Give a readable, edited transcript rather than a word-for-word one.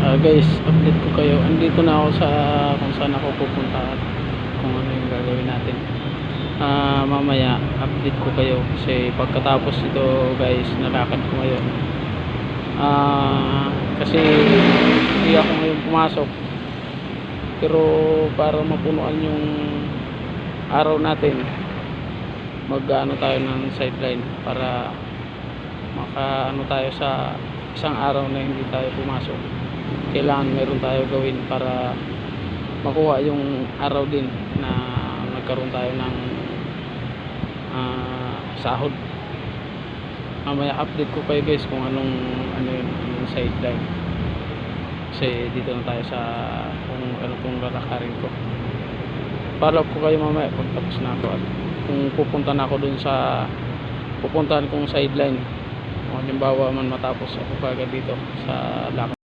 Guys, update ko kayo. Andito na ako sa kung saan ako pupunta at kung ano yung gagawin natin. Mamaya update ko kayo kasi pagkatapos ito guys, nalakad ko ngayon. Kasi hindi ako ngayon pumasok, pero para mapunuan yung araw natin, mag-ano tayo ng sideline para maka-ano tayo sa isang araw na hindi tayo pumasok. Kailangan meron tayo gawin para makuha yung araw din na nagkaroon tayo ng sahod. Mamaya update ko kayo guys kung anong yung sideline, kasi dito na tayo sa kung ano tong lalakarin ko. Follow ko kayo mamaya pag tapos na ako at kung pupunta na ako dun sa pupuntahan kong sideline, o halimbawa man matapos ako kagad dito sa lakad.